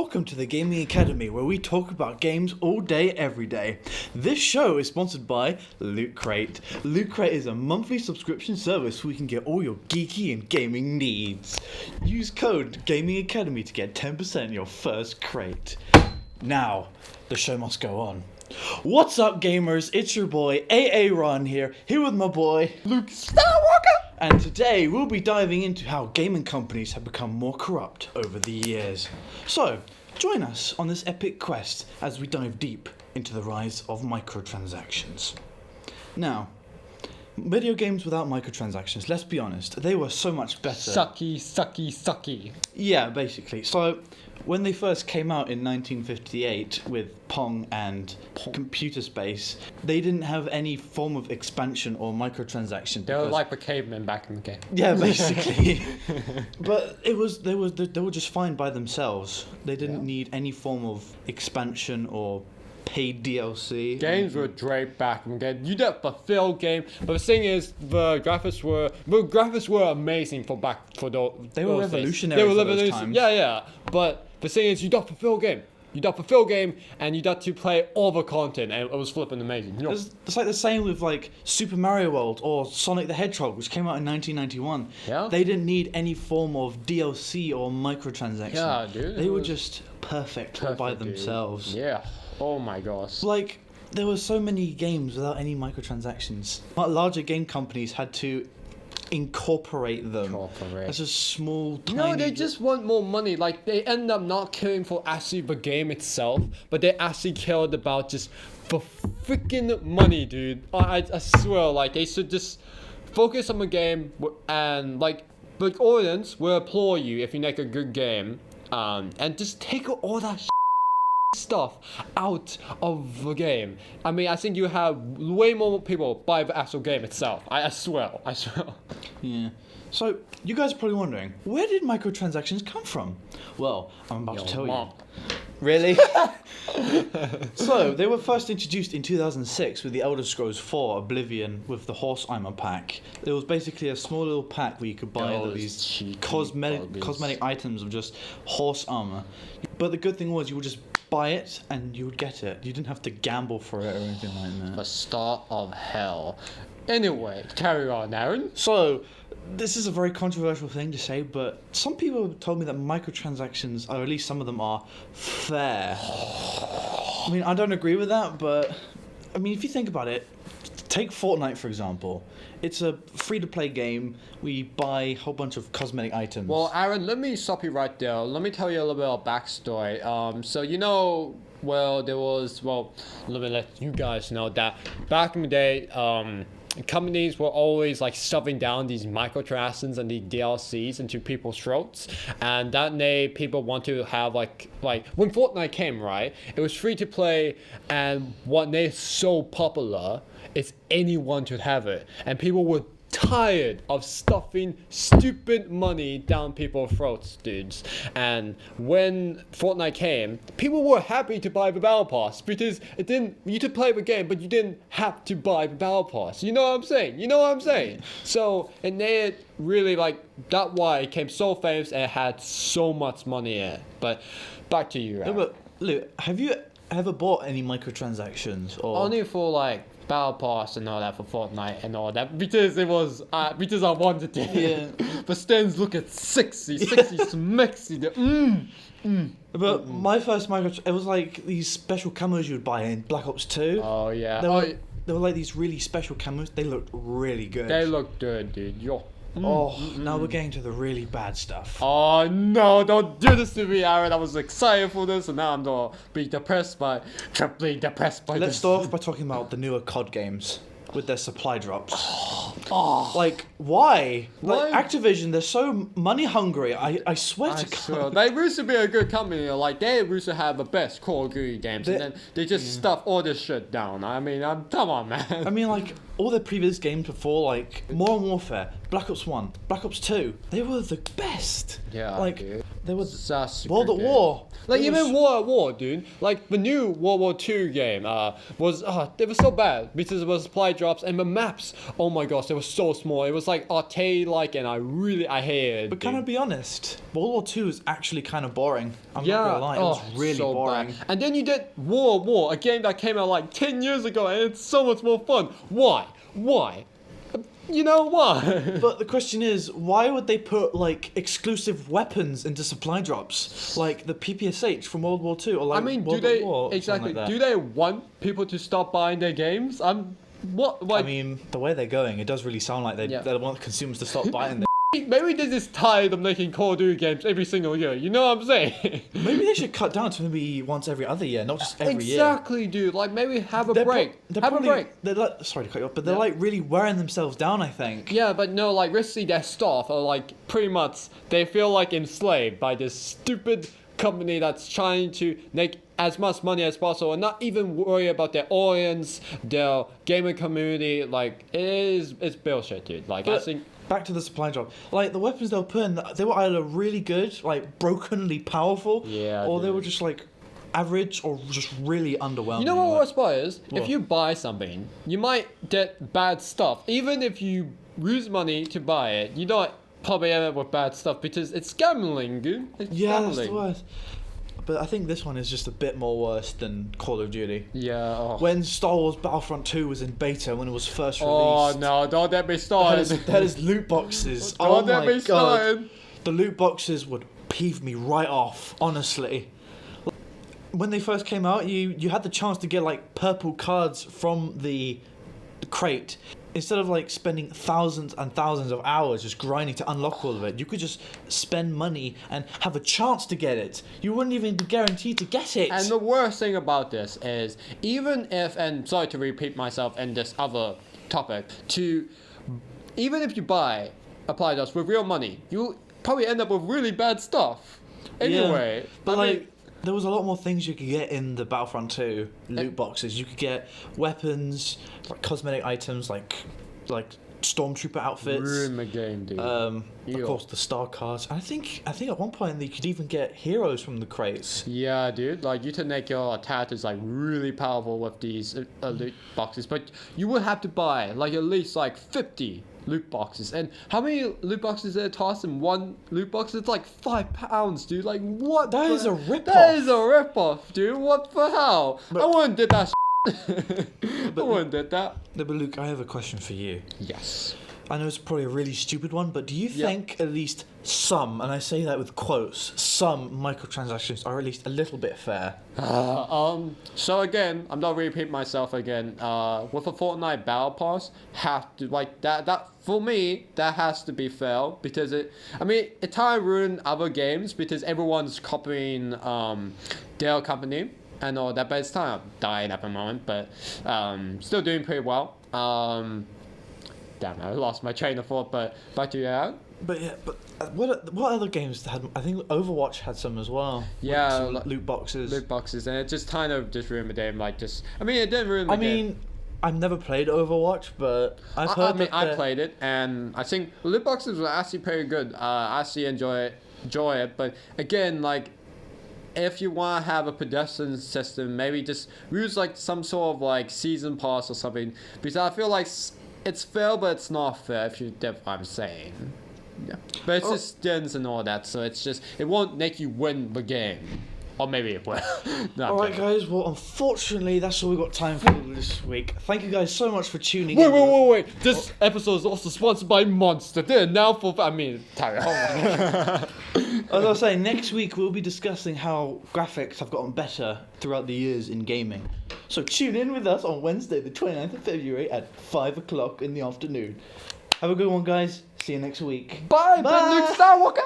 welcome to the Gaming Academy, where we talk about games all day, every day. This show is sponsored by Loot Crate. Loot Crate is a monthly subscription service where you can get all your geeky and gaming needs. Use code Gaming Academy to get 10% your first crate. Now, the show must go on. What's up, gamers? It's your boy AA Ron here with my boy Luke Skywalker. And today we'll be diving into how gaming companies have become more corrupt over the years. So, join us on this epic quest as we dive deep into the rise of microtransactions. Now, video games without microtransactions, let's be honest, they were so much better. Sucky. Yeah, basically. So, when they first came out in 1958 with Pong and Computer Space, they didn't have any form of expansion or microtransaction. They were like the cavemen back in the game. Yeah, basically. But they were just fine by themselves. They didn't need any form of expansion or paid DLC. Games were great back in the game. You did fulfill game, but the thing is, the graphics were amazing for those. They were those revolutionary days. They were for those times. Yeah. But the thing is, you got fulfill game. You got fulfill game, and you got to play all the content, and it was flipping amazing. You know? It's like the same with like Super Mario World or Sonic the Hedgehog, which came out in 1991. Yeah. They didn't need any form of DLC or microtransaction. Yeah, dude. They were just perfect by themselves. Dude. Yeah. Oh my gosh. Like, there were so many games without any microtransactions. But larger game companies had to incorporate them as a small, tiny... No, they just want more money. Like, they end up not caring for actually the game itself, but they actually cared about just the freaking money, dude. I swear, like, they should just focus on the game, and, like, the audience will applaud you if you make a good game, and just take all that stuff out of the game. I mean, I think you have way more people buy the actual game itself. I swear. Yeah. So, you guys are probably wondering, where did microtransactions come from? Well, I'm about to tell you. Really? So, they were first introduced in 2006 with the Elder Scrolls 4 Oblivion with the Horse Armor pack. It was basically a small little pack where you could buy these cosmetic items of just horse armor. But the good thing was you would just buy it and you would get it. You didn't have to gamble for it or anything like that. The start of hell. Anyway, carry on, Aaron. So, this is a very controversial thing to say, but some people told me that microtransactions, or at least some of them, are fair. I mean, I don't agree with that, but I mean, if you think about it, take Fortnite for example. It's a free-to-play game. We buy a whole bunch of cosmetic items. Well, Aaron, let me stop you right there. Let me tell you a little bit of backstory. So you know, let me let you guys know that back in the day, companies were always like shoving down these microtransactions and these DLCs into people's throats, and that made people want to have like when Fortnite came, right? It was free to play, and what made it so popular is anyone could have it, and people were tired of stuffing stupid money down people's throats, dudes. And when Fortnite came, people were happy to buy the battle pass because you could play the game, but you didn't have to buy the battle pass. You know what I'm saying? So it made it really that's why it became so famous and it had so much money in it. But back to you, Aaron. But Luke, have you ever bought any microtransactions? Or only for battle pass and all that for Fortnite and all that because it was because I wanted to. Yeah. But Stan's looking sexy, smexy. But my first it was like these special camos you would buy in Black Ops 2. Oh yeah. They were like these really special camos. They looked really good. They look good, dude. Now we're getting to the really bad stuff. Oh no, don't do this to me, Aaron. I was excited for this and now I'm gonna be depressed by Let's start off by talking about the newer COD games with their supply drops. Like, why? Why? Like, Activision, they're so money hungry. I swear to God. They used to be a good company. They used to have the best Call of Duty games, and then they just stuff all this shit down. I mean, come on, man. I mean, like, all their previous games before, like Modern Warfare, Black Ops 1, Black Ops 2, they were the best. Yeah, like dude. they were Such a World good at game. War. Like It even was- War at War, dude. Like the new World War II game was they were so bad because it was supply drops and the maps. Oh my gosh, they were so small. It was like arcade like, and I hated it. But can I dude. be honest? World War 2 is actually kind of boring. I'm Yeah, not gonna lie, it was really so boring. bad. And then you did War at War, a game that came out like 10 years ago, and it's so much more fun. Why? You know why? But the question is, why would they put like exclusive weapons into supply drops, like the PPSH from World War II, or like I mean, World do they at War, or something exactly? like that? Do they want people to stop buying their games? What? Like, I mean, the way they're going, it does really sound like Yeah. they want consumers to stop buying them. maybe they're just tired of making Call of Duty games every single year. You know what I'm saying? Maybe they should cut down to maybe once every other year, not just every year. Exactly, dude. Like maybe have a They're break. they're Have probably, a break. They're like, sorry to cut you off, but they're Yeah. like really wearing themselves down, I think. Yeah, but no, like recently their staff are like pretty much they feel like enslaved by this stupid company that's trying to make as much money as possible and not even worry about their audience, their gaming community. Like it's bullshit, dude. Like I But think back to the supply drop. Like the weapons they were putting, they were either really good, like brokenly powerful, Yeah, or they dude. were just like average or just really underwhelming. you know what like, worst part is? What? If you buy something, you might get bad stuff. Even if you lose money to buy it, you don't probably end up with bad stuff because it's gambling, dude. It's Yeah, gambling. that's the worst. But I think this one is just a bit more worse than Call of Duty. Yeah. Oh. When Star Wars Battlefront 2 was in beta, when it was first Oh released, no! Don't let me that start. is loot boxes. Don't Oh let my me god. start. The loot boxes would peeve me right off, honestly. When they first came out, you had the chance to get like purple cards from the crate. Instead of like spending thousands and thousands of hours just grinding to unlock all of it, you could just spend money and have a chance to get it. You wouldn't even be guaranteed to get it. And the worst thing about this is, even if, and sorry to repeat myself in this other topic, even if you buy Apply Dust with real money, you'll probably end up with really bad stuff. Anyway, Yeah, but I like mean, there was a lot more things you could get in the Battlefront 2 loot boxes. You could get weapons, like cosmetic items, like stormtrooper outfits. ruin the game, dude. Of Ew. course, the star cards. I think at one point you could even get heroes from the crates. Yeah, dude. Like you can make your characters like really powerful with these loot boxes, but you would have to buy like at least like 50 loot boxes. And how many loot boxes are tossed in one loot box? It's like £5, dude. Like what? That the- is a rip-off. That is a rip-off, dude. What the hell? But- I wouldn't did that. I wouldn't did that. No, but Luke, I have a question for you. Yes. I know it's probably a really stupid one, but do you think at least some, and I say that with quotes, some microtransactions are at least a little bit fair? So again, I'm not repeating myself again. With a Fortnite Battle Pass, have to like that for me that has to be fair because it kind of ruined other games because everyone's copying their company. I know that, but it's kind of dying at the moment, but still doing pretty well. Damn, I lost my train of thought, but back to you. But yeah, but what other games had? I think Overwatch had some as well. with Yeah, some like- loot boxes. Loot boxes, and it just kind of just ruined the game. Like just, it didn't ruin the I game. mean, I've never played Overwatch, but I've heard that I they're- played it, and I think loot boxes were actually pretty good. I actually enjoy it, but again, like, if you want to have a pedestrian system, maybe just use like some sort of like season pass or something, because I feel like it's fair, but it's not fair. If you get what I'm saying. Yeah. But it's just skins and all that, so it won't make you win the game. Or maybe it will. Alright guys, well unfortunately that's all we've got time for this week. Thank you guys so much for tuning in. Wait. This episode is also sponsored by Monster. They're now for... Tyler. As I was saying, next week we'll be discussing how graphics have gotten better throughout the years in gaming. So tune in with us on Wednesday the 29th of February at 5 o'clock in the afternoon. Have a good one guys. See you next week. Bye, Luke Skywalker.